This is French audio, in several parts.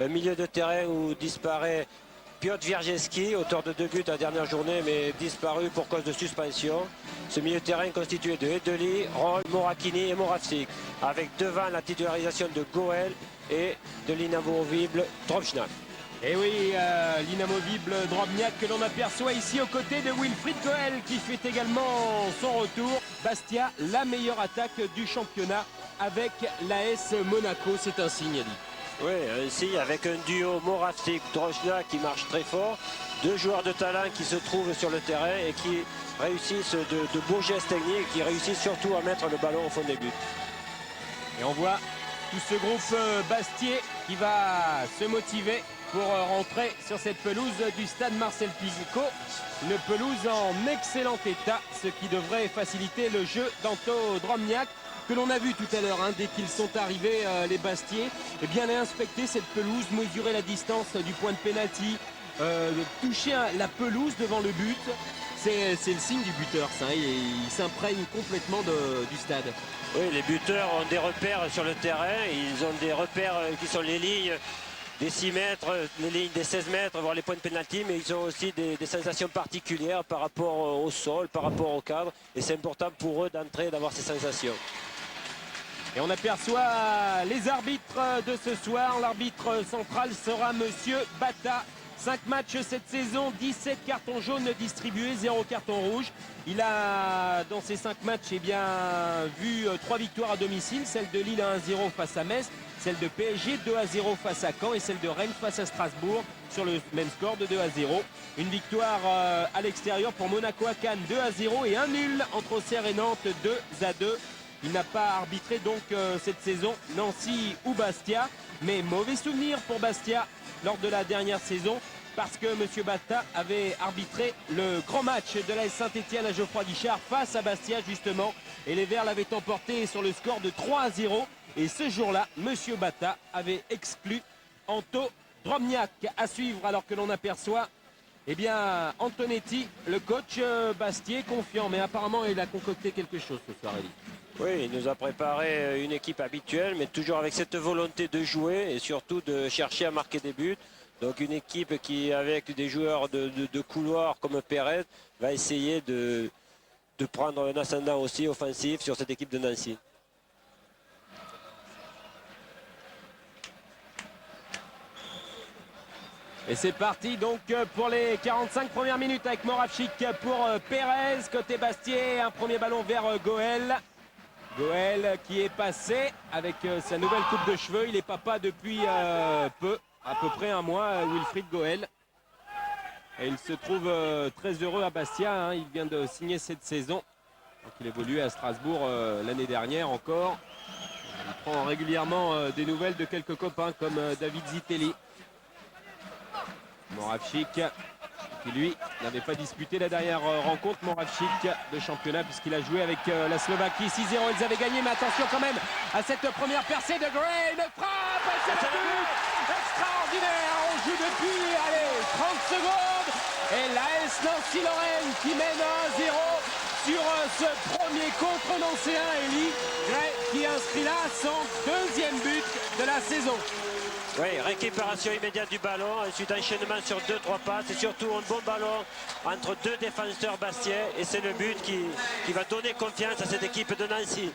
Un milieu de terrain où disparaît Piotr Wierzchowski, auteur de 2 buts à la dernière journée, mais disparu pour cause de suspension. Ce milieu de terrain constitué de Edeli, Roll, Morakini et Moravcik, avec devant la titularisation de Goel et de l'inamovible Drobnjak. Et oui, l'inamovible Drobnjak que l'on aperçoit ici aux côtés de Wilfried Goel qui fait également son retour. Bastia, la meilleure attaque du championnat avec l'AS Monaco, c'est un signe. Oui, ainsi avec un duo Moravcik-Drobnjak qui marche très fort. 2 joueurs de talent qui se trouvent sur le terrain et qui réussissent de beaux gestes techniques, qui réussissent surtout à mettre le ballon au fond des buts. Et on voit tout ce groupe bastiais qui va se motiver pour rentrer sur cette pelouse du stade Marcel Pico. Une pelouse en excellent état, ce qui devrait faciliter le jeu d'Anto Drobnjak, que l'on a vu tout à l'heure, dès qu'ils sont arrivés, les Bastiais, et bien inspecter cette pelouse, mesurer la distance du point de pénalty, toucher la pelouse devant le but. C'est le signe du buteur, ça, il s'imprègne complètement du stade. Oui, les buteurs ont des repères sur le terrain, ils ont des repères qui sont les lignes des 6 mètres, les lignes des 16 mètres, voire les points de pénalty, mais ils ont aussi des sensations particulières par rapport au sol, par rapport au cadre, et c'est important pour eux d'entrer, d'avoir ces sensations. Et on aperçoit les arbitres de ce soir. L'arbitre central sera Monsieur Bata. 5 matchs cette saison, 17 cartons jaunes distribués, 0 carton rouge. Il a, dans ces 5 matchs, vu 3 victoires à domicile. Celle de Lille 1-0 face à Metz, celle de PSG 2-0 face à Caen et celle de Rennes face à Strasbourg sur le même score de 2-0. Une victoire à l'extérieur pour Monaco à Cannes 2-0 et un nul entre Auxerre et Nantes 2-2. Il n'a pas arbitré donc cette saison Nancy ou Bastia, mais mauvais souvenir pour Bastia lors de la dernière saison parce que M. Bata avait arbitré le grand match de l'AS Saint-Etienne à Geoffroy Guichard face à Bastia justement, et les Verts l'avaient emporté sur le score de 3-0, et ce jour-là, M. Bata avait exclu Anto Drobnjak. À suivre alors que l'on aperçoit Antonetti, le coach bastiais, confiant, mais apparemment il a concocté quelque chose ce soir, Elie. Oui, il nous a préparé une équipe habituelle, mais toujours avec cette volonté de jouer et surtout de chercher à marquer des buts. Donc une équipe qui, avec des joueurs de couloir comme Pérez, va essayer de prendre un ascendant aussi offensif sur cette équipe de Nancy. Et c'est parti donc pour les 45 premières minutes avec Moravcik pour Pérez. Côté Bastiais, un premier ballon vers Goel. Goel qui est passé avec sa nouvelle coupe de cheveux. Il est papa depuis à peu près un mois, Wilfried Goel. Et il se trouve très heureux à Bastia. Il vient de signer cette saison. Donc il évoluait à Strasbourg l'année dernière encore. Il prend régulièrement des nouvelles de quelques copains comme David Zitelli. Moravcik qui lui n'avait pas disputé la dernière rencontre, Moravcik, de championnat, puisqu'il a joué avec la Slovaquie. 6-0, ils avaient gagné, mais attention quand même à cette première percée de Gray, une frappe, c'est le but extraordinaire. On joue depuis 30 secondes et l'AS Nancy-Lorraine qui mène 1-0 sur ce premier contre nancéen. Elie Gray qui inscrit là son 2e but de la saison. Oui, récupération immédiate du ballon, ensuite enchaînement sur 2-3 passes et surtout un bon ballon entre 2 défenseurs bastiais, et c'est le but qui va donner confiance à cette équipe de Nancy.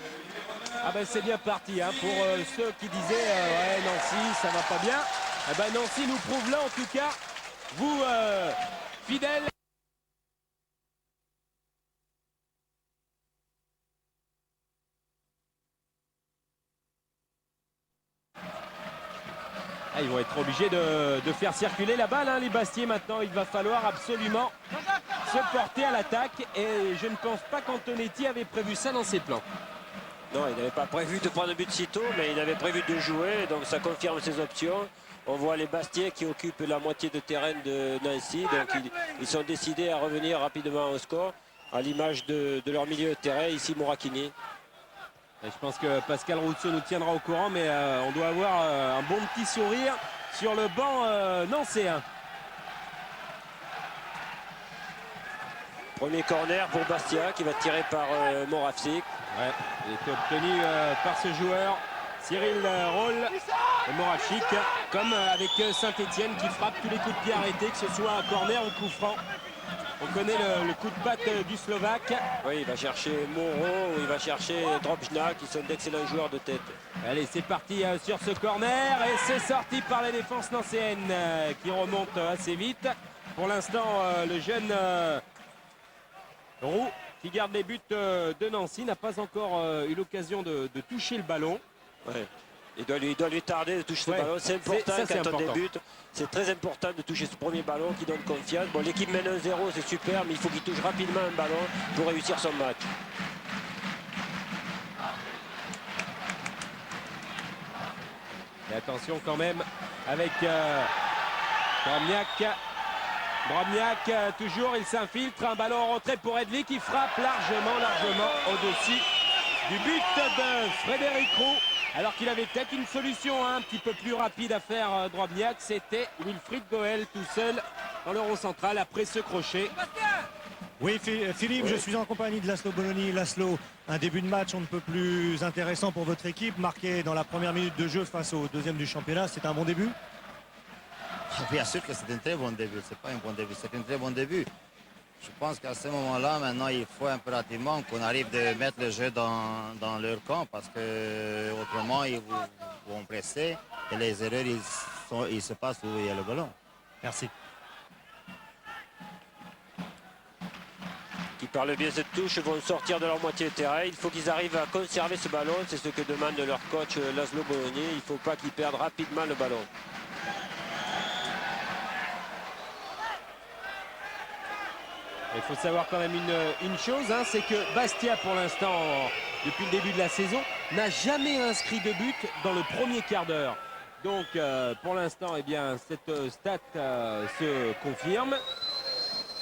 Ah ben c'est bien parti pour ceux qui disaient ouais, Nancy ça va pas bien. Eh ben Nancy nous prouve là en tout cas, vous fidèles. Ils vont être obligés de faire circuler la balle, les Bastiais maintenant. Il va falloir absolument se porter à l'attaque, et je ne pense pas qu'Antonetti avait prévu ça dans ses plans. Non, il n'avait pas prévu de prendre un but si tôt, mais il avait prévu de jouer, donc ça confirme ses options. On voit les Bastiais qui occupent la moitié de terrain de Nancy, donc ils sont décidés à revenir rapidement au score, à l'image de leur milieu de terrain, ici Morakini. Et je pense que Pascal Rousseau nous tiendra au courant, mais on doit avoir un bon petit sourire sur le banc nancéen. Premier corner pour Bastia qui va tirer par Moravcik. Ouais, il était obtenu par ce joueur, Cyril Roll. Et Moravcik, comme avec Saint-Etienne, qui frappe tous les coups de pied arrêtés, que ce soit un corner ou coup franc. On connaît le coup de patte du Slovaque. Oui, il va chercher Moreau ou il va chercher Drobnjak, qui sont d'excellents joueurs de tête. Allez, c'est parti sur ce corner et c'est sorti par la défense nancéenne qui remonte assez vite. Pour l'instant, le jeune Roux, qui garde les buts de Nancy, n'a pas encore eu l'occasion de toucher le ballon. Ouais. Il doit lui tarder de toucher ce ballon. C'est important quand on débute. C'est très important de toucher ce premier ballon qui donne confiance. Bon, l'équipe mène 1-0, c'est super, mais il faut qu'il touche rapidement un ballon pour réussir son match. Et attention quand même avec Drobnjak. Drobnjak, toujours, il s'infiltre. Un ballon en retrait pour Edli qui frappe largement au-dessus du but de Frédéric Roux. Alors qu'il avait peut-être une solution un petit peu plus rapide à faire, Drobnjak. C'était Wilfried Goel tout seul dans le rond central après ce crochet. Oui, Philippe, je suis en compagnie de Laszlo Bologna. Laszlo, un début de match on ne peut plus intéressant pour votre équipe. Marqué dans la première minute de jeu face au deuxième du championnat, c'est un bon début? Bien sûr que c'est un très bon début. C'est pas un bon début, c'est un très bon début. Je pense qu'à ce moment-là, maintenant, il faut impérativement qu'on arrive de mettre le jeu dans leur camp parce que autrement, ils vont presser et les erreurs, ils se passent où il y a le ballon. Merci. Qui par le biais de cette touche vont sortir de leur moitié de terrain. Il faut qu'ils arrivent à conserver ce ballon. C'est ce que demande leur coach Laszlo Bologna. Il ne faut pas qu'ils perdent rapidement le ballon. Il faut savoir quand même une chose, hein, c'est que Bastia, pour l'instant, depuis le début de la saison, n'a jamais inscrit de but dans le premier quart d'heure. Donc, pour l'instant, eh bien, cette stat se confirme.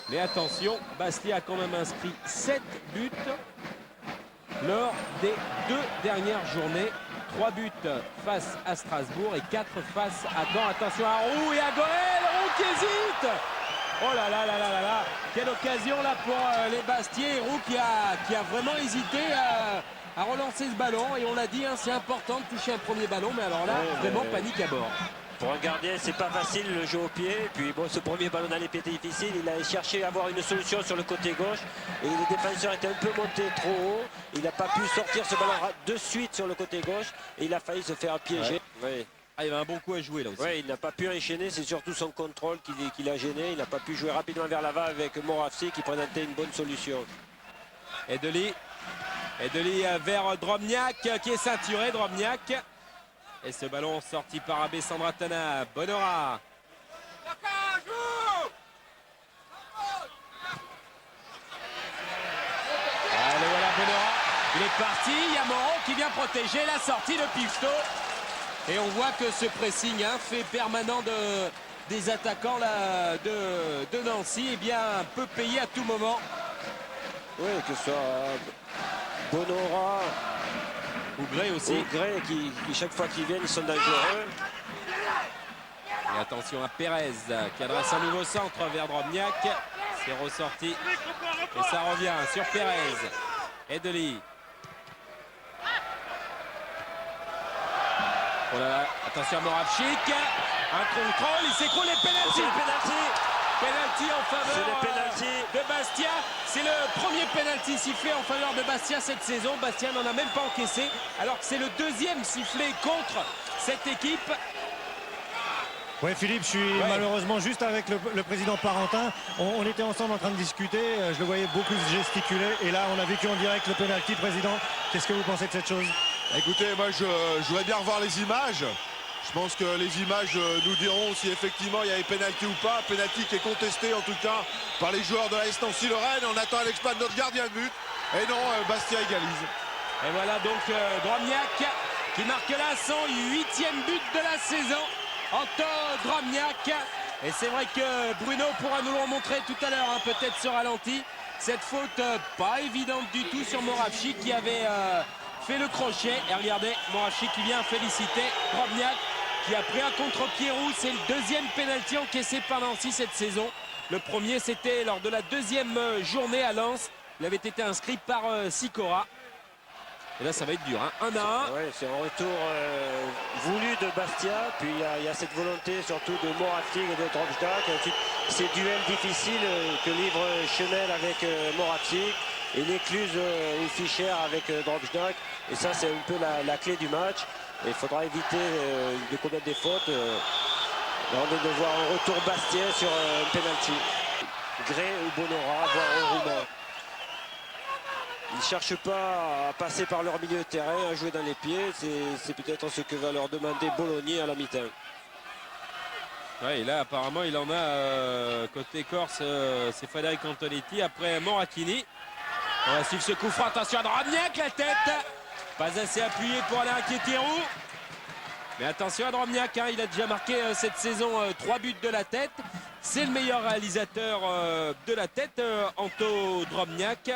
Mais attention, Bastia a quand même inscrit 7 buts lors des 2 dernières journées. 3 buts face à Strasbourg et 4 face à Caen. Attention à Roux et à Goel, Roux qui hésite. Oh là là là là là là. Quelle occasion là pour les Bastiais. Roux qui a vraiment hésité à relancer ce ballon. Et on l'a dit, hein, c'est important de toucher un premier ballon. Mais alors là, vraiment panique à bord. Pour un gardien, c'est pas facile le jeu au pied. Puis bon, ce premier ballon dans les pieds était difficile. Il a cherché à avoir une solution sur le côté gauche. Et les défenseurs étaient un peu montés trop haut. Il n'a pas pu sortir ce ballon de suite sur le côté gauche. Et il a failli se faire piéger. Ouais. Ah, il y avait un bon coup à jouer là aussi. Oui, il n'a pas pu enchaîner, c'est surtout son contrôle qui l'a gêné. Il n'a pas pu jouer rapidement vers l'avant avec Moravcik qui présentait une bonne solution. Edli vers Drobnjak qui est ceinturé, Drobnjak. Et ce ballon sorti par Abessandra Tana, Bonora. Allez, voilà Bonora, il est parti, il y a Moreau qui vient protéger la sortie de Pifto. Et on voit que ce pressing, hein, fait permanent des attaquants là, de Nancy, eh bien, peut payer à tout moment. Oui, que ce soit Bonora ou Gray aussi. Ou Gray qui chaque fois qu'ils viennent, ils sont dangereux. Et attention à Pérez qui adresse un nouveau centre vers Drobnjak. C'est ressorti. Et ça revient sur Pérez. Edli. Oh là là, attention à Moravcik. Un contrôle, il s'écroule les pénaltys. Penalty en faveur de Bastia. C'est le premier penalty sifflé en faveur de Bastia cette saison. Bastia n'en a même pas encaissé, alors que c'est le deuxième sifflé contre cette équipe. Oui, Philippe, je suis malheureusement juste avec le président Parentin. On était ensemble en train de discuter. Je le voyais beaucoup gesticuler. Et là, on a vécu en direct le penalty, président. Qu'est-ce que vous pensez de cette chose? Écoutez, moi, je voudrais bien revoir les images. Je pense que les images nous diront si effectivement il y avait pénalty ou pas. Pénalty qui est contesté en tout cas par les joueurs de la l'AS Nancy-Lorraine. On attend l'exploit de notre gardien de but. Et non, Bastia égalise. Et voilà donc Drobnjak qui marque là son 8e but de la saison. Anto Drobnjak. Et c'est vrai que Bruno pourra nous le remontrer tout à l'heure, hein, peut-être ce ralenti. Cette faute pas évidente du tout sur Moravcik qui avait fait le crochet. Et regardez, Moravcik qui vient féliciter Drobnjak qui a pris un contre-pied roux. C'est le deuxième pénalty encaissé par Nancy cette saison. Le premier, c'était lors de la deuxième journée à Lens. Il avait été inscrit par Sikora. Et là, ça va être dur. 1 à 1. Ouais, c'est un retour voulu de Bastia. Puis il y a cette volonté surtout de Moravcik et de Drobsdak. Et ensuite, ces duels difficiles que livre Chenel avec Moravcik. Et l'écluse Fischer avec Drobsdak. Et ça, c'est un peu la clé du match. Et il faudra éviter de commettre des fautes. Là, on vient de voir un retour bastien sur un penalty. Gray ou Bonora, voire Rouma. Ils ne cherchent pas à passer par leur milieu de terrain, à jouer dans les pieds. C'est peut-être ce que va leur demander Bologna à la mi-temps. Ouais, et là, apparemment, il en a côté corse, c'est Frédéric Antonetti après Moracchini. On va suivre ce coup franc. Attention à Drobniak, la tête. Pas assez appuyé pour aller inquiéter Roux. Mais attention à Drobniak, hein, il a déjà marqué cette saison 3 buts de la tête. C'est le meilleur réalisateur de la tête, Anto Drobniak.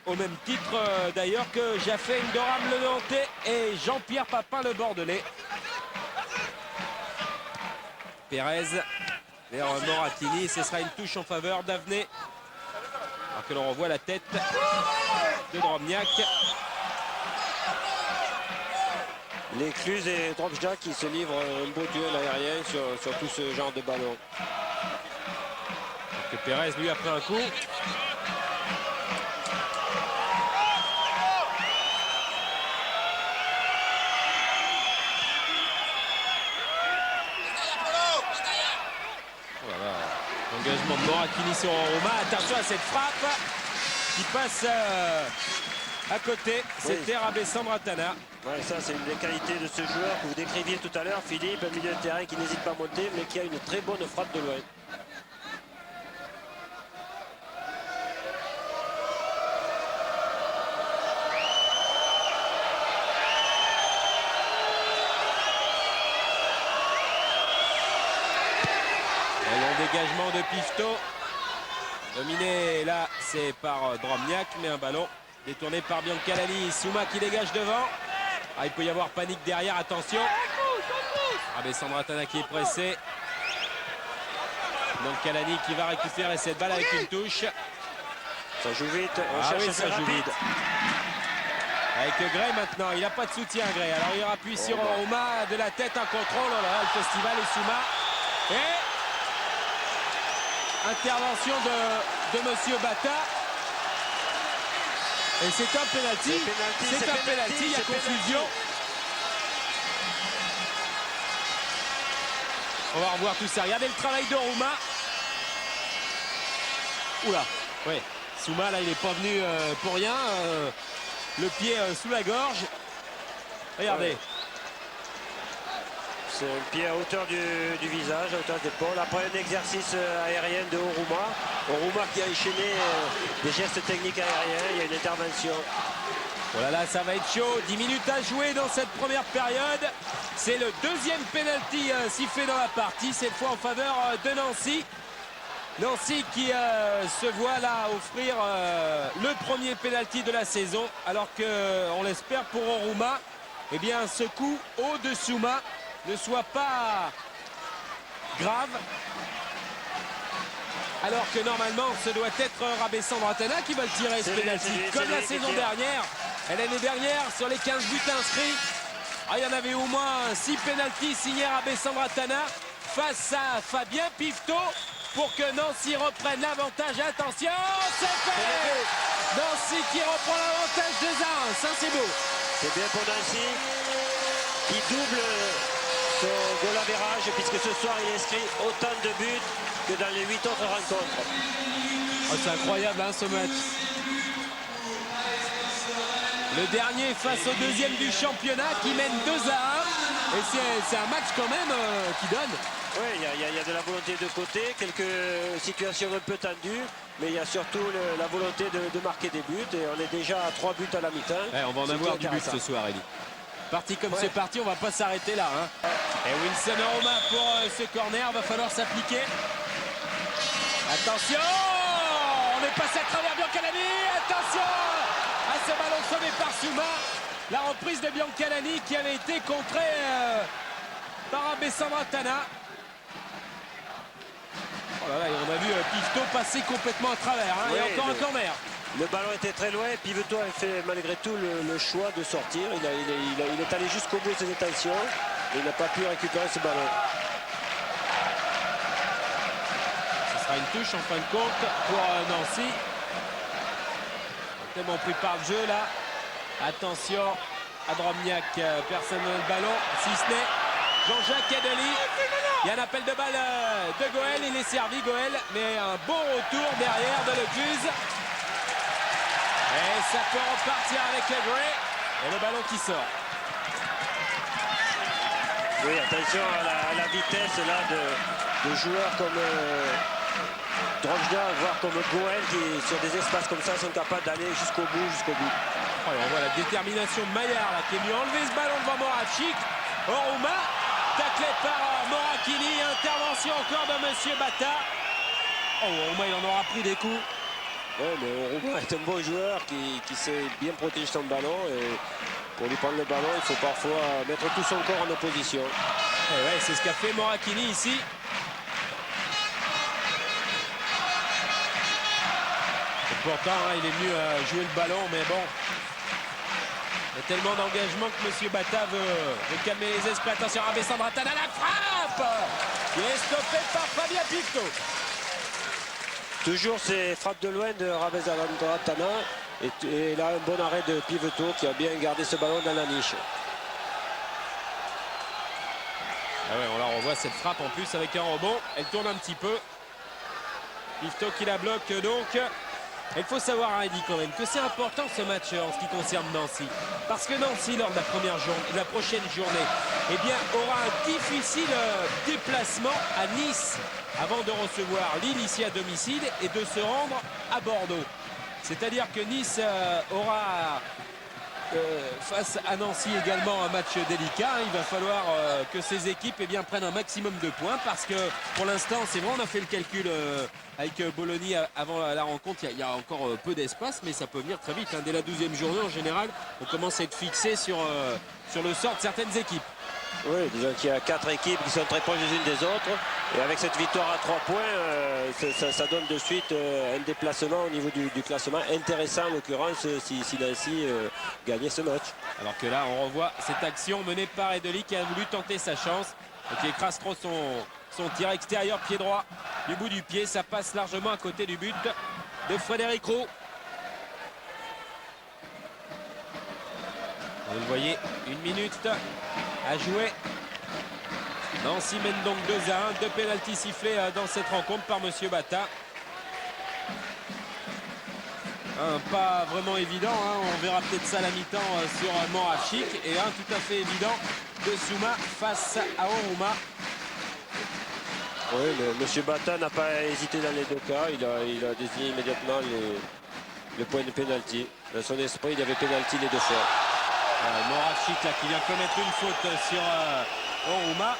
Au même titre d'ailleurs que Jafet Ndoram le Nantais et Jean-Pierre Papin le Bordelais. Pérez vers Moracchini, ce sera une touche en faveur d'Avenay. Alors que l'on revoit la tête de Drobniak. L'écluse et Drobsdak qui se livrent un beau duel aérien sur tout ce genre de ballon. Que Pérez lui a pris un coup. Engagement de Moracchini sur Rouma. Attention à cette frappe qui passe à côté. C'était Rabé Sandratana. Ouais, ça, c'est une des qualités de ce joueur que vous décriviez tout à l'heure, Philippe, un milieu de terrain qui n'hésite pas à monter, mais qui a une très bonne frappe de loin. Dégagement de Pifto. Dominé là, c'est par Drobniak, mais un ballon détourné par Biancalani. Souma qui dégage devant. Ah, il peut y avoir panique derrière, attention. Rabé Sandratana qui est pressé. Biancalani qui va récupérer cette balle avec une touche. Ça joue vite, on cherche ça joue vite. Avec Gray maintenant, il n'a pas de soutien Gray. Alors il appuie sur Rouma de la tête, un contrôle. Oh là là, le festival et Souma. Et intervention de Monsieur Bata. Et c'est un pénalty. C'est un pénalty, il y a confusion. On va revoir tout ça. Regardez le travail de Rouma. Oula, oui. Souma, là, il n'est pas venu pour rien. Le pied sous la gorge. Regardez. Ouais. C'est un pied à hauteur du visage, à hauteur d'épaule. Après un exercice aérien de Rouma. Rouma qui a enchaîné des gestes techniques aériens. Il y a une intervention. Oh là là, ça va être chaud. 10 minutes à jouer dans cette première période. C'est le deuxième penalty sifflé dans la partie. Cette fois en faveur de Nancy. Nancy qui se voit là offrir le premier penalty de la saison. Alors qu'on l'espère pour Rouma, eh bien ce coup haut de Souma ne soit pas grave. Alors que normalement ce doit être Rabé Sandratana qui va le tirer ce penalty. Comme la saison dernière. Et l'année dernière sur les 15 buts inscrits. Ah, il y en avait au moins 6 pénaltys signés Rabé Sandratana face à Fabien Pifto pour que Nancy reprenne l'avantage. Attention, c'est fait. Nancy qui reprend l'avantage de 1. Ça c'est beau. C'est bien pour Nancy qui double son goal average puisque ce soir il inscrit autant de buts que dans les 8 autres rencontres. Oh, c'est incroyable hein, ce match. Le dernier face au deuxième du championnat qui mène 2-1. Et c'est un match quand même qui donne. Oui, il y a de la volonté de côté, quelques situations un peu tendues, mais il y a surtout la volonté de marquer des buts. Et on est déjà à 3 buts à la mi-temps. Ouais, on va en avoir du but ce soir, Elie. Parti comme c'est parti, on va pas s'arrêter là. Hein. Et Wilson Rouma pour ce corner, va falloir s'appliquer. Attention, on est passé à travers Biancalani. Attention à ce ballon sauvé par Souma. La reprise de Biancalani qui avait été contrée par Rabé Sandratana. Oh là là, on a vu Pifto passer complètement à travers. Hein, Oui, et encore un corner. Le ballon était très loin. Piveteau a fait malgré tout le choix de sortir. Il est allé jusqu'au bout de ses intentions. Et il n'a pas pu récupérer ce ballon. Ce sera une touche en fin de compte pour Nancy. Tellement pris par le jeu là. Attention à Drobniak. Personne n'a le ballon. Si ce n'est Jean-Jacques Edeli. Il y a un appel de balle de Goël. Il est servi Goël. Mais un bon retour derrière de Lecuse. Et ça peut repartir avec le Gray. Et le ballon qui sort. Oui, attention à la vitesse là de joueurs comme Drojda, voire comme Goël, qui sur des espaces comme ça sont capables d'aller jusqu'au bout. Oh, on voit la détermination de Maillard là, qui est venu enlever ce ballon devant Moravchik. Oruma, taclé par Morakini. Intervention encore de Monsieur Bata. Oh, Oruma, il en aura pris des coups. Oui, mais Oruma est un bon joueur qui sait bien protéger son ballon. Et pour lui prendre le ballon, il faut parfois mettre tout son corps en opposition. Et ouais, c'est ce qu'a fait Morakini ici. Et pourtant, hein, il est venu jouer le ballon, mais bon. Il y a tellement d'engagement que M. Bata veut calmer les esprits. Attention, Rabessandre Ratana, la frappe qui est stoppée par Fabien Piveteau. Toujours ces frappes de loin de Rabessandre Ratana. Et là, un bon arrêt de Piveteau qui a bien gardé ce ballon dans la niche. Ah ouais, on la revoit cette frappe en plus avec un rebond. Elle tourne un petit peu. Piveteau qui la bloque donc. Il faut savoir, Heidi, quand même, que c'est important ce match en ce qui concerne Nancy. Parce que Nancy, lors de la prochaine journée, eh bien, aura un difficile déplacement à Nice avant de recevoir Lille ici à domicile et de se rendre à Bordeaux. C'est-à-dire que Nice aura face à Nancy également un match délicat. Il va falloir que ces équipes eh bien, prennent un maximum de points parce que pour l'instant, c'est vrai, on a fait le calcul avec Bologna avant la rencontre. Il y a encore peu d'espace, mais ça peut venir très vite. Hein. Dès la 12e journée, en général, on commence à être fixé sur le sort de certaines équipes. Oui, disons qu'il y a 4 équipes qui sont très proches les unes des autres. Et avec cette victoire à 3 points, ça donne de suite un déplacement au niveau du classement intéressant en l'occurrence si Nancy gagnait ce match. Alors que là, on revoit cette action menée par Edeli qui a voulu tenter sa chance et qui écrase trop son tir extérieur pied droit du bout du pied. Ça passe largement à côté du but de Frédéric Roux. Vous le voyez, 1 minute à jouer. Nancy mène donc 2-1. 2 pénaltys sifflés dans cette rencontre par Monsieur Bata. Pas vraiment évident, hein. On verra peut-être ça à la mi-temps sur Moravchik. Et un tout à fait évident de Souma face à Oruma. Oui, mais M. Bata n'a pas hésité dans les deux cas. Il a désigné immédiatement le point de pénalty. Dans son esprit, il y avait pénalty les deux fois. Moravchik là qui vient commettre une faute sur Oruma.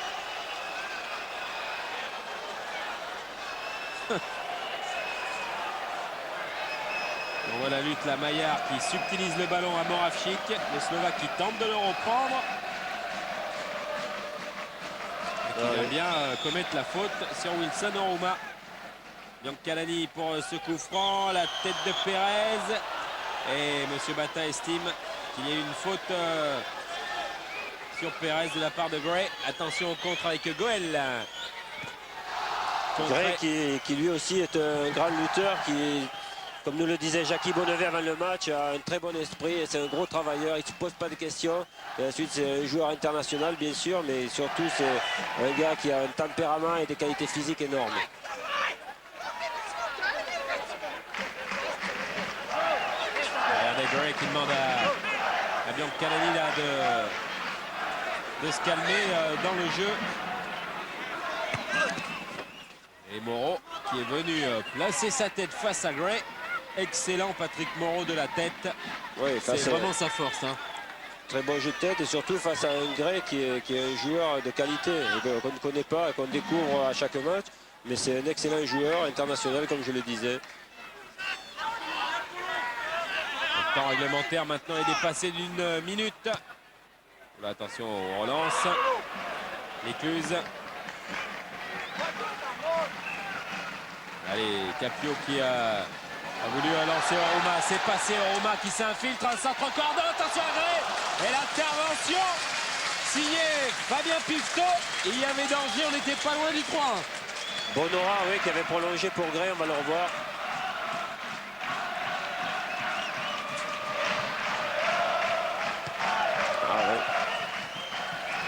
On voit la lutte, la Maillard qui subtilise le ballon à Moravchik. Le Slovaque qui tente de le reprendre. Et qui vient bien commettre la faute sur Wilson Oruma. Biancalani pour ce coup franc. La tête de Pérez. Et M. Bata estime qu'il y a eu une faute sur Pérez de la part de Gray. Attention au contre avec Goël. Gray qui lui aussi est un grand lutteur qui, comme nous le disait Jackie Bonnevet avant le match, a un très bon esprit et c'est un gros travailleur. Il ne se pose pas de questions. Et ensuite, c'est un joueur international, bien sûr, mais surtout, c'est un gars qui a un tempérament et des qualités physiques énormes. Regardez Gray qui demande à Biancalani là de se calmer dans le jeu. Et Moreau qui est venu placer sa tête face à Gray. Excellent Patrick Moreau de la tête. Oui, c'est vraiment sa force. Hein. Très bon jeu de tête et surtout face à un Gray qui est un joueur de qualité qu'on ne connaît pas et qu'on découvre à chaque match. Mais c'est un excellent joueur international comme je le disais. Le temps réglementaire maintenant est dépassé d'1 minute. Là, attention, on relance. Lecuse. Allez, Capio qui A voulu lancer Oruma, c'est passé Oruma qui s'infiltre, un centre cordon, attention à Gray. Et l'intervention signée Fabien Pifto. Il y avait danger, on n'était pas loin du 3-1. Bonora, oui, qui avait prolongé pour Gray, on va le revoir. Ah ouais.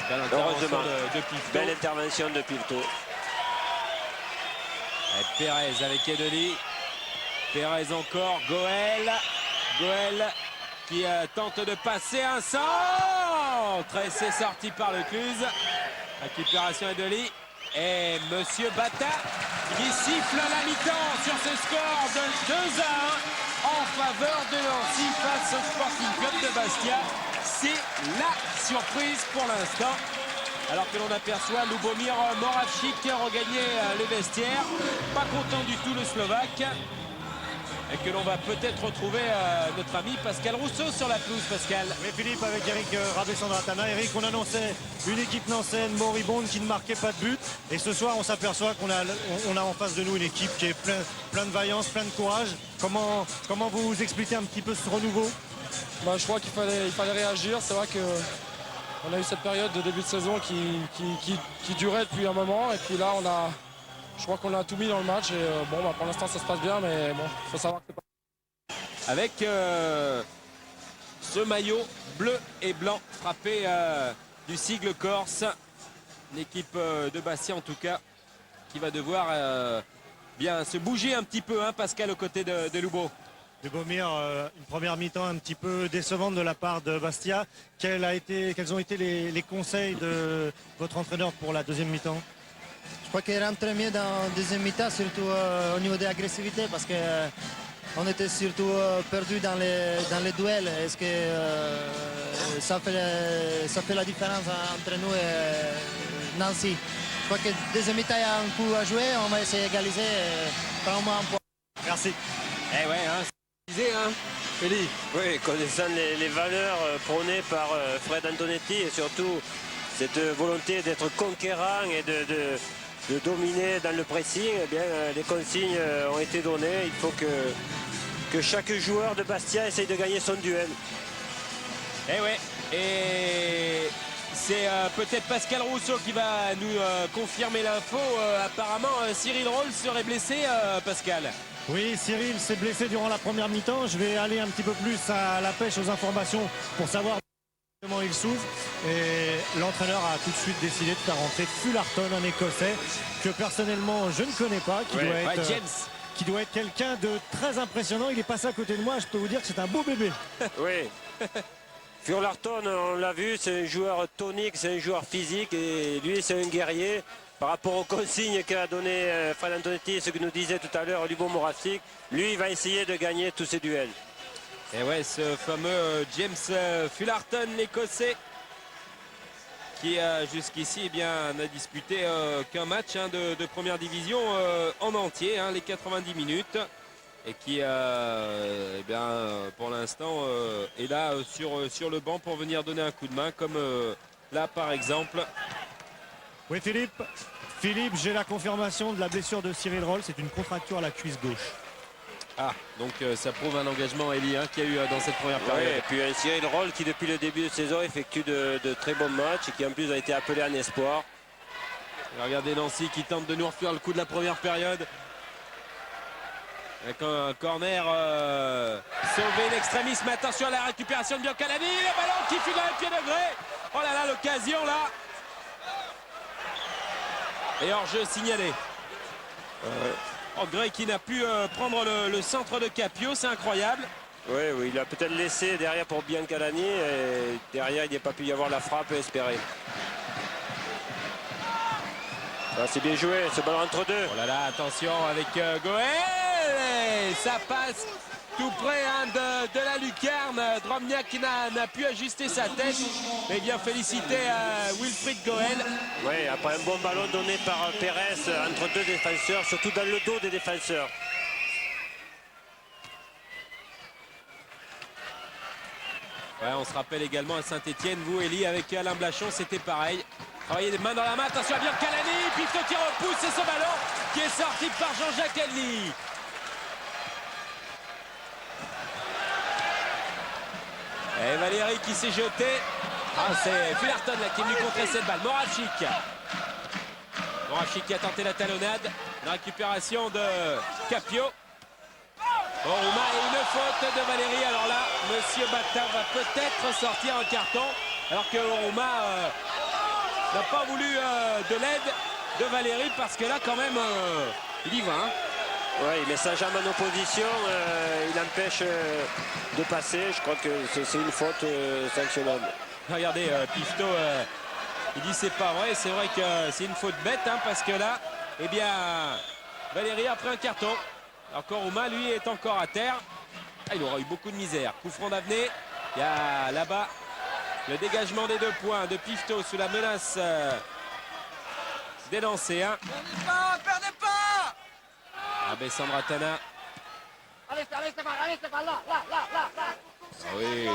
Belle intervention Heureusement, de Pifto. belle intervention de Pifto. Et Pérez avec Edeli. Pérez encore, Goël. Goël qui tente de passer un centre. Et c'est sorti par le Cluse. Récupération Edeli. Et Monsieur Bata qui siffle la mi-temps sur ce score de 2-1 en faveur de Nancy face au Sporting Club de Bastia. C'est la surprise pour l'instant. Alors que l'on aperçoit Lubomir Moravchik regagner les vestiaires. Pas content du tout le Slovaque. Et que l'on va peut-être retrouver notre ami Pascal Rousseau sur la pelouse, Pascal. Mais Philippe, avec Eric Rabessandratana, Eric, on annonçait une équipe nancéenne moribonde qui ne marquait pas de but. Et ce soir, on s'aperçoit qu'on a en face de nous une équipe qui est plein de vaillance, plein de courage. Comment vous expliquez un petit peu ce renouveau? Je crois qu'il fallait réagir. C'est vrai qu'on a eu cette période de début de saison qui durait depuis un moment. Et puis là, je crois qu'on a tout mis dans le match. Et pour l'instant, ça se passe bien. Mais bon, il faut savoir que c'est pas... Avec ce maillot bleu et blanc frappé du sigle corse. Une équipe de Bastia, en tout cas, qui va devoir bien se bouger un petit peu, hein, Pascal, aux côtés de Lubo. Lubomir, une première mi-temps un petit peu décevante de la part de Bastia. Quels ont été les conseils de votre entraîneur pour la deuxième mi-temps? Je crois qu'il rentre mieux dans la deuxième mi-temps, surtout au niveau de l'agressivité, parce qu'on était surtout perdu dans les duels. Est-ce que ça fait la différence entre nous et Nancy? Je crois que deuxième mi-temps, il y a un coup à jouer. On va essayer d'égaliser et prendre au moins un point. Merci. Eh ouais, hein, c'est hein, Feli. Oui, connaissant les valeurs prônées par Fred Antonetti et surtout cette volonté d'être conquérant et de dominer dans le pressing, eh bien, les consignes ont été données. Il faut que chaque joueur de Bastia essaye de gagner son duel. Eh ouais, et c'est peut-être Pascal Rousseau qui va nous confirmer l'info. Apparemment, Cyril Roll serait blessé, Pascal. Oui, Cyril s'est blessé durant la première mi-temps. Je vais aller un petit peu plus à la pêche aux informations pour savoir comment il souffre. Et l'entraîneur a tout de suite décidé de faire rentrer Fullarton, un Écossais que personnellement je ne connais pas, qui doit être quelqu'un de très impressionnant. Il est passé à côté de moi, je peux vous dire que c'est un beau bébé. Oui. Fullarton, on l'a vu, c'est un joueur tonique, c'est un joueur physique et lui c'est un guerrier. Par rapport aux consignes qu'a donné Fred Antonetti, ce que nous disait tout à l'heure Lubo Moravchik, lui il va essayer de gagner tous ses duels. Et ouais, ce fameux James Fullarton, l'Écossais, qui jusqu'ici eh bien n'a disputé qu'un match de première division en entier, hein, les 90 minutes, et qui eh bien, pour l'instant est là sur le banc pour venir donner un coup de main, comme là par exemple. Oui, Philippe, j'ai la confirmation de la blessure de Cyril Roll. C'est une contracture à la cuisse gauche. Ah, donc ça prouve un engagement, Elie, hein, qu'il y a eu dans cette première période. Ouais, et puis un Cyril Roll qui depuis le début de saison effectue de très bons matchs et qui en plus a été appelé en espoir. Regardez Nancy qui tente de nous refaire le coup de la première période. Avec un corner sauvé l'extrémisme. Mais attention à la récupération de Biancalani. Le ballon qui file dans les pieds de Gray. Oh là là, l'occasion là. Et hors-jeu signalé. Gray qui n'a pu prendre le centre de Capio, c'est incroyable. Oui, il a peut-être laissé derrière pour Biancalani et derrière il n'y a pas pu y avoir la frappe espérée. Ah, c'est bien joué, ce ballon entre deux. Oh là là, attention avec Goël. Et ça passe tout près hein, de la lucarne. Drobniak qui n'a pu ajuster sa tête. Mais bien félicité Wilfried Goël. Oui, après un bon ballon donné par Pérez entre deux défenseurs, surtout dans le dos des défenseurs. Ouais, on se rappelle également à Saint-Etienne, vous Elie, avec Alain Blachon, c'était pareil. Travailler des mains dans la main, attention à Biancalani. Pifto qui repousse, c'est ce ballon qui est sorti par Jean-Jacques Elny. Et Valérie qui s'est jeté. Ah, c'est Fullerton là, qui est venu contrer cette balle. Moravchik. Moravchik qui a tenté la talonnade. La récupération de Capio. Oruma et une faute de Valérie. Alors là, Monsieur Bata va peut-être sortir un carton. Alors que Oruma n'a pas voulu de l'aide de Valérie parce que là quand même il y va. Hein. Oui, il met sa jambe en opposition, il empêche de passer. Je crois que c'est une faute sanctionnable. Regardez, Pifto, il dit c'est pas vrai. C'est vrai que c'est une faute bête hein, parce que là, eh bien, Valérie a pris un carton. Alors qu'Oruma, lui, est encore à terre. Ah, il aura eu beaucoup de misère. Coup franc d'Avenay. Il y a là-bas le dégagement des 2 points de Pifto sous la menace des lancers. Perdez pas. Ah ben Sandratana. Ah oui.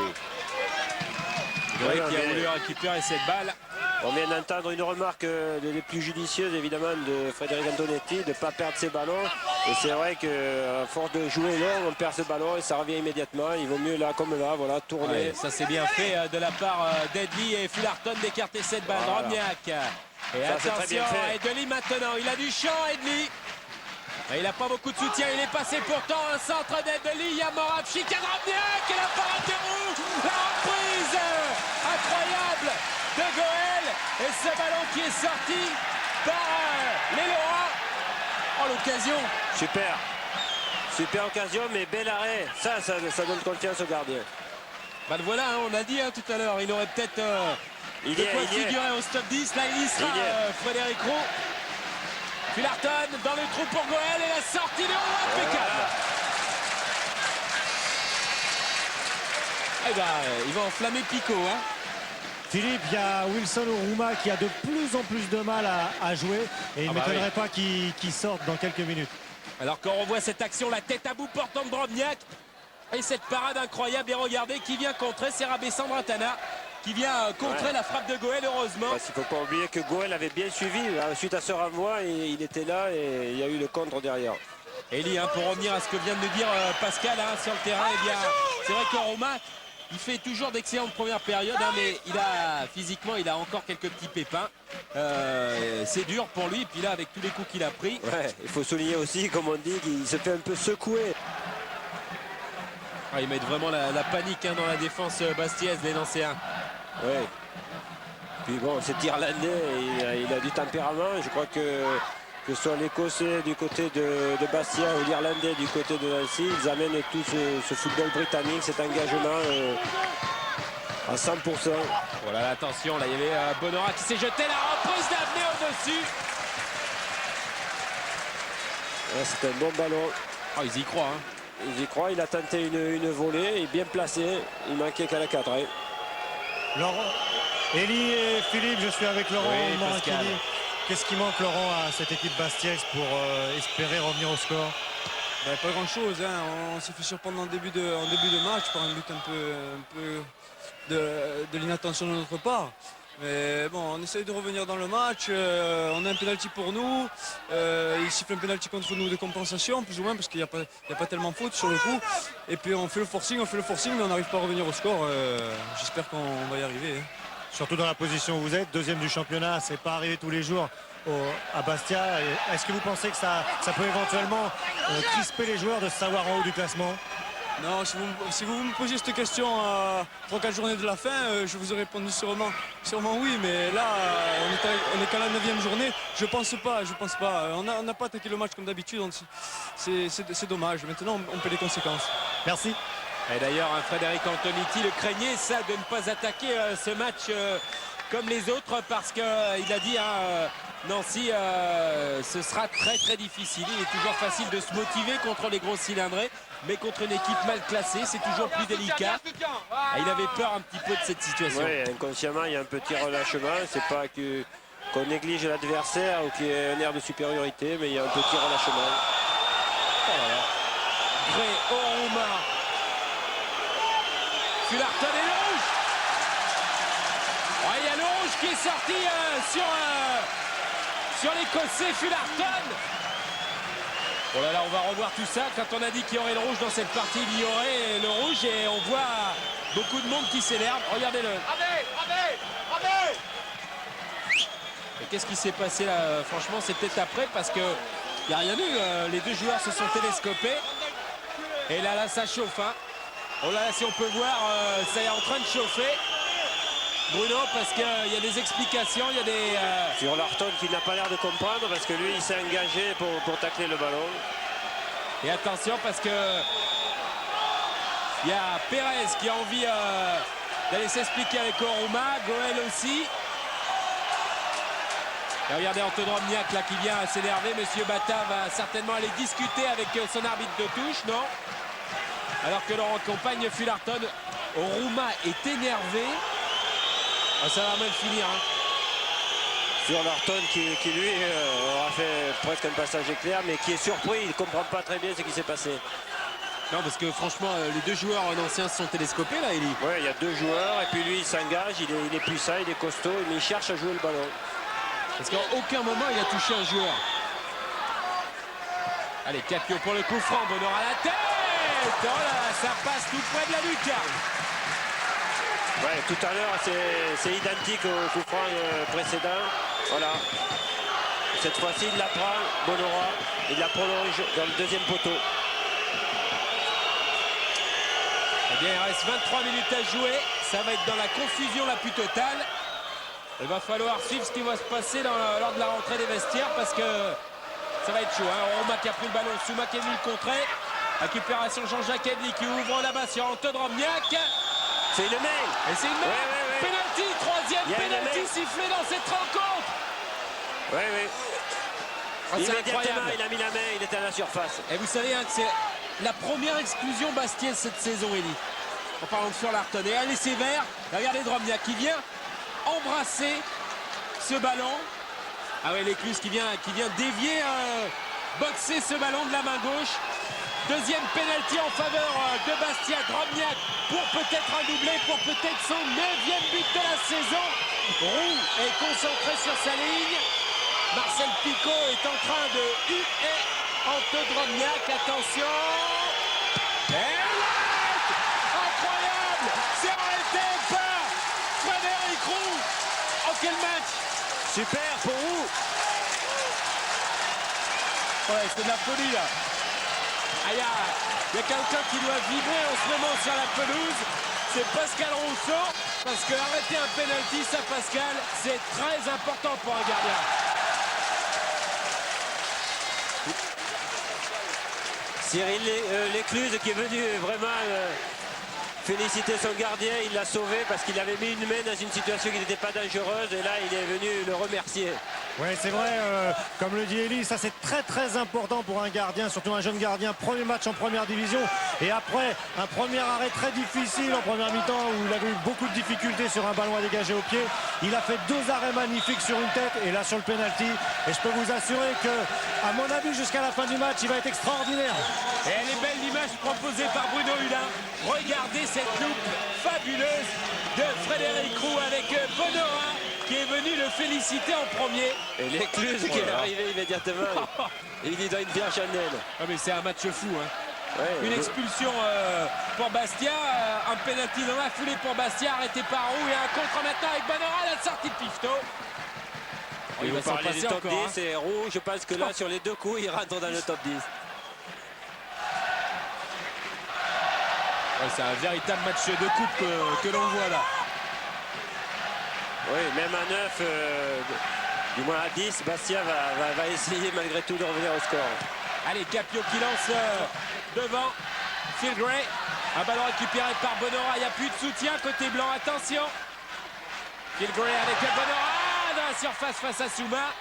Qui a voulu récupérer cette balle. On vient d'entendre une remarque des plus judicieuses évidemment de Frédéric Antonetti de ne pas perdre ses ballons. Et c'est vrai qu'à force de jouer long, on perd ce ballon et ça revient immédiatement. Il vaut mieux là comme là, voilà, tourner. Ouais, ça c'est bien fait de la part d'Edley et Fullerton d'écarter cette balle. Voilà. Drobniak. Et Ça, c'est très bien attention, fait. Edley maintenant, il a du champ Edley. Et il n'a pas beaucoup de soutien, il est passé pourtant un centre d'Edley. Il y a Moravchik, il y a Drobniak et la parade de roue. La reprise incroyable de Goël. Et ce ballon qui est sorti par les Lorrains. Oh l'occasion. Super. Super occasion, mais bel arrêt. Ça donne confiance au gardien. Bah le voilà, hein, on a dit hein, tout à l'heure, il aurait peut-être Il de y est, quoi il y est. figurer au stop 10. Là, il y sera, Il y est. Frédéric Roux. Fullerton dans le trou pour Goël et la sortie de Roux impeccable. Eh ben, il va enflammer Pico. Hein. Philippe, il y a Wilson Oruma qui a de plus en plus de mal à jouer et il ne bah m'étonnerait pas qu'il sorte dans quelques minutes. Alors qu'on revoit cette action, la tête à bout portant de Drobniak. Et cette parade incroyable. Et regardez qui vient contrer, c'est Rabé Sandratana qui vient contrer la frappe de Goël, heureusement. Parce qu'il ne faut pas oublier que Goël avait bien suivi suite à ce renvoi et il était là et il y a eu le contre derrière. Elie, hein, pour revenir à ce que vient de nous dire Pascal hein, sur le terrain, eh bien, c'est vrai qu'Oruma, il fait toujours d'excellentes premières périodes, hein, mais physiquement, il a encore quelques petits pépins. C'est dur pour lui, et puis là, avec tous les coups qu'il a pris. Ouais, il faut souligner aussi, comme on dit, qu'il se fait un peu secouer. Ils mettent vraiment la panique hein, dans la défense bastiaise, les Nancéens. Ouais. Puis bon, cet Irlandais, il a du tempérament. Je crois que ce soit l'Écossais du côté de Bastia ou l'Irlandais du côté de Nancy, ils amènent tout ce football britannique, cet engagement à 100%. Voilà, attention, là, il y avait Bonora qui s'est jeté, la reprise d'Avenay au-dessus. Ouais, c'est un bon ballon. Oh, ils y croient. Hein. Ils y croient, il a tenté une volée, il est bien placé. Il manquait qu'à la 4. Hein. Laurent, Elie et Philippe, je suis avec Laurent Oui, Moracchini. Pascal. Qu'est-ce qui manque, Laurent, à cette équipe bastiaise pour espérer revenir au score? Pas grand chose, hein. On s'est fait surprendre en début de match par un but un peu de l'inattention de notre part. Mais bon, on essaye de revenir dans le match, on a un pénalty pour nous, il siffle un pénalty contre nous de compensation plus ou moins parce qu'il n'y a pas tellement de faute sur le coup. Et puis on fait le forcing, mais on n'arrive pas à revenir au score. J'espère qu'on va y arriver. Hein. Surtout dans la position où vous êtes, deuxième du championnat, c'est pas arrivé tous les jours à Bastia. Est-ce que vous pensez que ça peut éventuellement crisper les joueurs de se savoir en haut du classement? Non, si vous me posiez cette question à 3-4 journées de la fin, je vous aurais répondu sûrement oui, mais là, on est qu'à la 9e journée, je pense pas. On n'a pas attaqué le match comme d'habitude, c'est dommage. Maintenant, on paie les conséquences. Merci. Et d'ailleurs, Frédéric Antonetti le craignait, ça, de ne pas attaquer ce match comme les autres, parce qu'il a dit, Nancy, ce sera très très difficile. Il est toujours facile de se motiver contre les gros cylindrés, mais contre une équipe mal classée, c'est toujours plus délicat. Et il avait peur un petit peu de cette situation. Oui, inconsciemment, il y a un petit relâchement. C'est pas qu'on néglige l'adversaire ou qu'il y ait un air de supériorité, mais il y a un petit relâchement. Oh là là. Gray, Oruma, Fullerton et le rouge. Ouais, il y a le rouge qui est sorti sur l'Écossais Fullerton. Oh là là, on va revoir tout ça. Quand on a dit qu'il y aurait le rouge dans cette partie, il y aurait le rouge et on voit Beaucoup de monde qui s'énerve. Regardez-le. Et qu'est-ce qui s'est passé là? Franchement, c'est peut-être après parce que il n'y a rien eu. Les deux joueurs se sont télescopés. Et là, ça chauffe. Hein. Oh là, si on peut voir, ça est en train de chauffer. Bruno, parce qu'il y a des explications, il y a des... Sur Larton qui n'a pas l'air de comprendre parce que lui, il s'est engagé pour tacler le ballon. Et attention parce que il y a Pérez qui a envie d'aller s'expliquer avec Oruma, Goël aussi. Et regardez Antoine Drobniak là qui vient s'énerver. Monsieur Bata va certainement aller discuter avec son arbitre de touche, non? Alors que leur compagne Fullerton, Oruma est énervé. Ah, ça va mal finir. Hein. Sur Larton qui lui aura fait presque un passage éclair, mais qui est surpris, il ne comprend pas très bien ce qui s'est passé. Non, parce que franchement, les deux joueurs anciens se sont télescopés là, Eli. Oui, il y a deux joueurs, et puis lui, il s'engage, il est puissant, il est costaud, mais il cherche à jouer le ballon. Parce qu'à aucun moment, il a touché un joueur. Allez, Capio pour le coup franc, Bonheur à la tête. Oh là, ça passe tout près de la lucarne. Ouais, tout à l'heure, c'est identique au coup franc précédent. Voilà. Cette fois-ci, il la prend, Bonora, il la prolonge dans le deuxième poteau. Eh bien, il reste 23 minutes à jouer. Ça va être dans la confusion la plus totale. Il va falloir suivre ce qui va se passer lors de la rentrée des vestiaires parce que ça va être chaud. Hein. Roma qui a pris le ballon, Souma qui est venu le contrer. Récupération Jean-Jacques Edli qui ouvre là-bas sur Antoine Drobniak. C'est une main. Et c'est une main. Ouais. Penalty, troisième penalty sifflé dans cette rencontre. Oui. Oh, c'est immédiatement, incroyable. il a mis la main, il était à la surface. Et vous savez hein, que c'est la première exclusion Bastiais cette saison, Eli. En parlant de Fullerton. Et elle est sévère. Regardez Drobniak qui vient embrasser ce ballon. Ah ouais, l'écluse qui vient dévier, boxer ce ballon de la main gauche. Deuxième pénalty en faveur de Bastia. Drobniak pour peut-être un doublé, pour peut-être son 9e but de la saison. Roux est concentré sur sa ligne. Marcel Picot est en train de huer Antoine Drobniak. Attention. Et incroyable. C'est arrêté par Frédéric Roux. Oh, quel match. Super pour vous. Ouais, c'est de la folie là. Ah, il y a quelqu'un qui doit vibrer en ce moment sur la pelouse. C'est Pascal Rousseau. Parce que arrêter un penalty, ça Pascal, c'est très important pour un gardien. Cyril Lecluse qui est venu vraiment féliciter son gardien. Il l'a sauvé parce qu'il avait mis une main dans une situation qui n'était pas dangereuse. Et là, il est venu le remercier. Oui, c'est vrai, comme le dit Eli, ça c'est très important pour un gardien, surtout un jeune gardien. Premier match en première division et après un premier arrêt très difficile en première mi-temps où il avait eu beaucoup de difficultés sur un ballon à dégager au pied. Il a fait 2 arrêts magnifiques sur une tête et là sur le penalty. Et je peux vous assurer que, à mon avis, jusqu'à la fin du match, il va être extraordinaire. Et elle est belle l'image proposée par Bruno Hulin. Regardez cette loupe fabuleuse de Frédéric Roux avec Bonora qui est venu le féliciter en premier. Et Lecluse qui est arrivé immédiatement. Et il lui donne une pierre chandelle. Ah mais c'est un match fou. Hein. Ouais, Une expulsion pour Bastia, un penalty dans la foulée pour Bastia, arrêté par Roux et un contre maintenant avec Bonora, la sortie de Pifto. Oh, il va s'en parler passer du top encore. 10 et Roux, je pense que là, sur les 2 coups, il rentre dans le top 10. Ouais, c'est un véritable match de coupe que l'on voit là. Oui, même à 9, du moins à 10, Bastia va essayer malgré tout de revenir au score. Allez, Capio qui lance devant Phil Gray. Un ballon récupéré par Bonora. Il n'y a plus de soutien côté blanc. Attention. Phil Gray avec Bonora dans la surface face à Souma.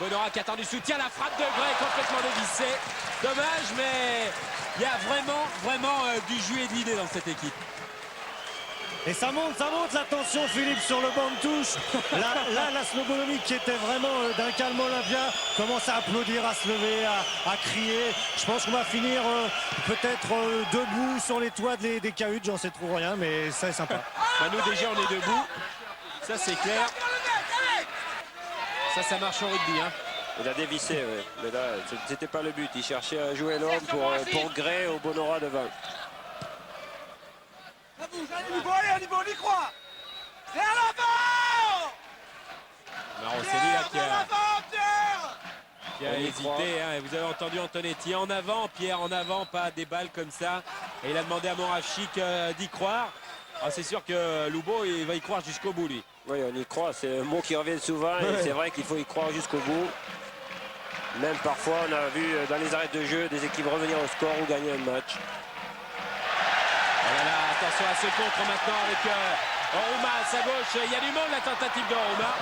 Bonora qui attend du soutien. La frappe de Gray complètement dévissée. Dommage, mais il y a vraiment du jus et de l'idée dans cette équipe. Et ça monte la tension, Philippe, sur le banc de touche. Là, la Slobodoni qui était vraiment d'un calme Olympia commence à applaudir, à se lever, à crier. Je pense qu'on va finir peut-être debout sur les toits des cahutes, j'en sais trop rien, mais ça est sympa. Bah, nous déjà on est debout, ça c'est clair. Ça marche au rugby. Hein. Il a dévissé, ouais. Mais là, c'était pas le but. Il cherchait à jouer l'homme pour Gray au Bonora devant. bouge, allez, on y croit. Et à l'avant. C'est lui là Pierre, en avant, Pierre. qui a On y hésité. Hein. Vous avez entendu Antonetti en avant, Pierre en avant, pas des balles comme ça. Et il a demandé à Moravchik d'y croire. Ah, c'est sûr que Loubo il va y croire jusqu'au bout lui. Oui, on y croit, c'est un mot qui revient souvent et c'est vrai qu'il faut y croire jusqu'au bout. Même parfois, on a vu dans les arrêts de jeu des équipes revenir au score ou gagner un match. Oh là là, attention à ce contre maintenant avec Oruma à sa gauche. Il y a du monde la tentative d'Oruma.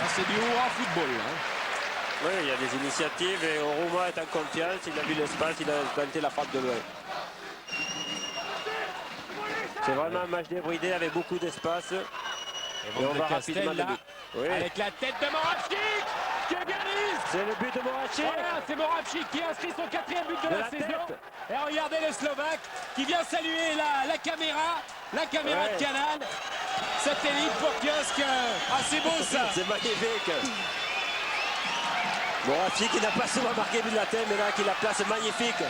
Ah, c'est du haut football. Hein. Oui, il y a des initiatives et Oruma est en confiance, il a vu l'espace, il a tenté la frappe de loin. C'est vraiment un match débridé avec beaucoup d'espace. Et on va rapidement Castel là, le but. Oui. avec la tête de Moravchik qui égalise. C'est le but de Moravchik. Voilà, c'est Moravchik qui inscrit son 4e but de De la la saison. tête. Et regardez le Slovaque qui vient saluer la caméra Ouais. de Canal. Satellite pour kiosque. Ah, c'est beau ça. C'est magnifique. Moravchik qui n'a pas souvent marqué but de la tête, mais là qui la place magnifique.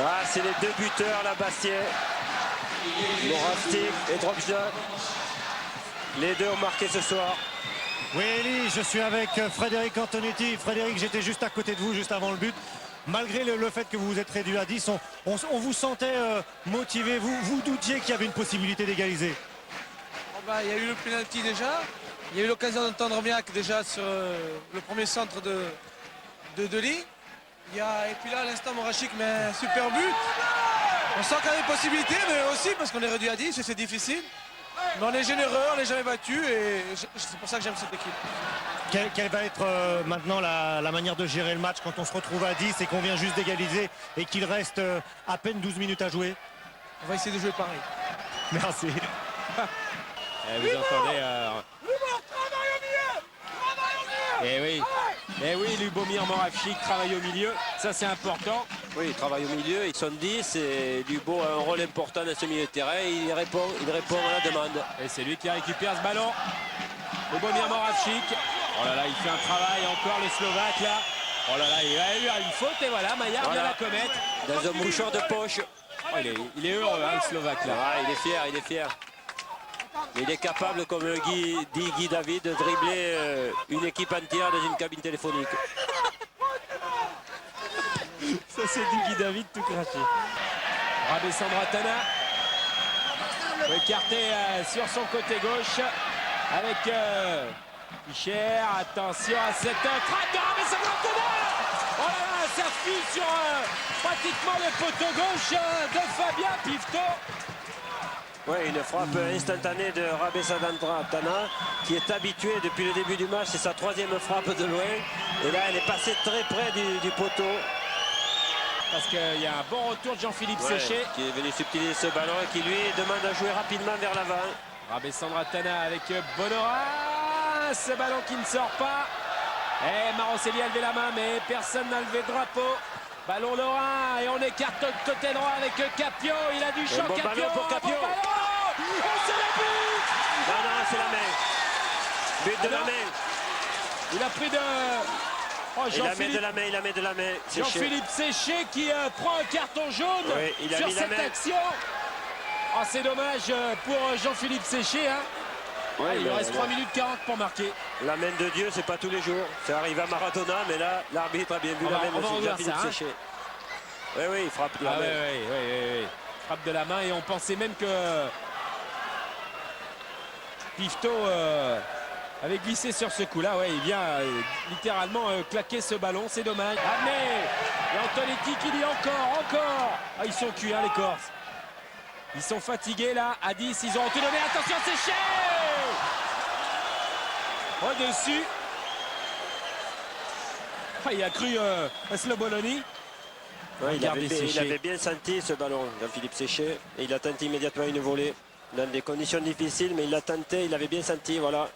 Ah, c'est les deux buteurs là, Bastien. Moravchik et Drobja. Les deux ont marqué ce soir. Oui, Elie, je suis avec Frédéric Antonetti. Frédéric, j'étais juste à côté de vous, juste avant le but. Malgré le fait que vous vous êtes réduit à 10, on vous sentait motivé. Vous doutiez qu'il y avait une possibilité d'égaliser. Il y a eu le penalty déjà. Il y a eu l'occasion d'entendre Drobniak déjà sur le premier centre de Deli. Et puis là, à l'instant, Moravchik met un super but. On sent qu'il y a des possibilités, mais aussi parce qu'on est réduit à 10 et c'est difficile. Mais on est généreux, on n'est jamais battu et c'est pour ça que j'aime cette équipe. Quelle va être maintenant la manière de gérer le match quand on se retrouve à 10 et qu'on vient juste d'égaliser et qu'il reste à peine 12 minutes à jouer? On va essayer de jouer pareil. Merci. Vous entendez Eh oui, Lubomir Moravchik travaille au milieu, ça c'est important. Oui, il travaille au milieu, ils sont 10 et Lubo a un rôle important dans ce milieu de terrain. Il répond à la demande. Et c'est lui qui récupère ce ballon. Lubomir Moravchik. Oh là là, il fait un travail encore les Slovaques là. Oh là là, il a eu une faute et voilà, Maillard vient la commettre. Dans un mouchoir de poche. Oh, il est heureux hein, le Slovaque là. Ah, il est fier. Mais il est capable, comme dit Guy David, de dribbler une équipe entière dans une cabine téléphonique. Ça c'est du Guy David tout craché. Rabesandratana. Écarté sur son côté gauche avec Fischer. Attention à cette trappe de Rabesandratana. Oh là là, ça fuit sur pratiquement le poteau gauche de Fabien Pifto. Oui, une frappe instantanée de Rabesandratana qui est habitué depuis le début du match. C'est sa 3e frappe de loin. Et là, elle est passée très près du poteau. Parce qu'il y a un bon retour de Jean-Philippe Séché. Qui est venu subtiliser ce ballon et qui lui demande à jouer rapidement vers l'avant. Rabesandratana avec Bonora. Ce ballon qui ne sort pas. Et Maroselli a levé la main, mais personne n'a levé le drapeau. Ballon Lorrain et on écarte côté droit avec Capio. Il a du champ, bon Capio. ballon pour Capio. Bon ballon. Et c'est le but. Non, c'est la main. But de la main. Il a pris de... Oh, Il la met de la main. Jean-Philippe Séché qui prend un carton jaune sur cette action. Oh, c'est dommage pour Jean-Philippe Séché. Hein. Ouais, il reste 3 minutes 40 pour marquer. La main de Dieu, c'est pas tous les jours. Ça arrive à Maradona, mais là, l'arbitre a bien vu la main de Jean-Philippe Séché. Oui, il frappe de la main. Oui. Frappe de la main et on pensait même que Pifto avait glissé sur ce coup-là. Ouais, il vient littéralement claquer ce ballon, c'est dommage. Amené. Et Antonetti qui dit encore. Ah, ils sont cuits, hein, les Corses. Ils sont fatigués là, à 10, ils ont tout donné. Attention, Séché au-dessus. Ah, il a cru à Sloboloni. Ouais, il avait bien senti ce ballon, Jean-Philippe Séché. Et il a tenté immédiatement une volée. Dans des conditions difficiles, mais il l'a tenté, il avait bien senti, voilà.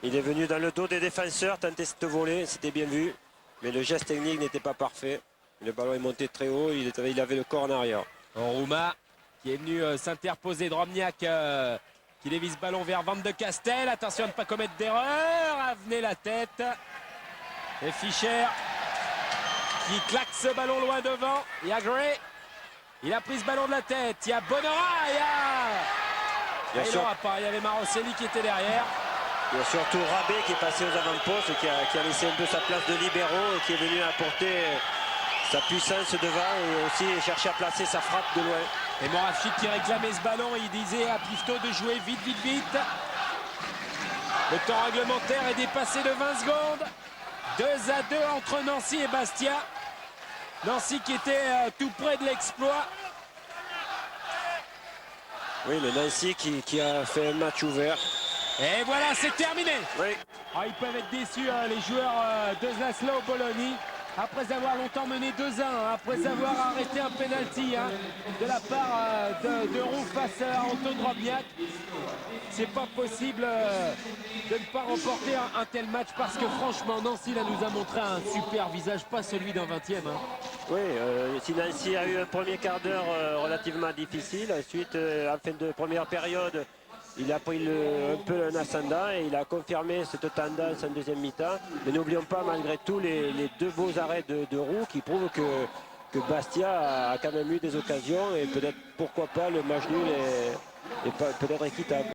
Il est venu dans le dos des défenseurs, tenter cette volée, c'était bien vu. Mais le geste technique n'était pas parfait. Le ballon est monté très haut, il avait le corps en arrière. Rouma qui est venu s'interposer. Drobniak qui dévise ballon vers Van de Castel. Attention à ne pas commettre d'erreur. Avenez la tête. Et Fischer. qui claque ce ballon loin devant. Il y a Gray. Il a pris ce ballon de la tête. Il y a Bonora. Bien sûr. Il y avait Marosselli qui était derrière. Il y a surtout Rabé qui est passé aux avant-postes et qui a laissé un peu sa place de libéraux et qui est venu apporter sa puissance devant et aussi chercher à placer sa frappe de loin. Et Moravchik qui réclamait ce ballon. Il disait à Pifto de jouer vite, vite, vite. Le temps réglementaire est dépassé de 20 secondes. 2-2 entre Nancy et Bastia. Nancy qui était tout près de l'exploit. Oui, le Nancy qui a fait un match ouvert. Et voilà, c'est terminé. Oui. Ah, ils peuvent être déçus, les joueurs de Zlaslo Bologna. Après avoir longtemps mené 2-1, après avoir arrêté un penalty de la part de Roux face à Anton Drobniak. C'est pas possible de ne pas remporter un tel match parce que franchement Nancy là, nous a montré un super visage, pas celui d'un 20e. Oui, si Nancy a eu un premier quart d'heure relativement difficile, ensuite en fin de première période, il a pris un peu un ascendant et il a confirmé cette tendance en deuxième mi-temps. Mais n'oublions pas malgré tout les deux beaux arrêts de Roux qui prouvent que Bastia a quand même eu des occasions et peut-être pourquoi pas le match nul est peut-être équitable.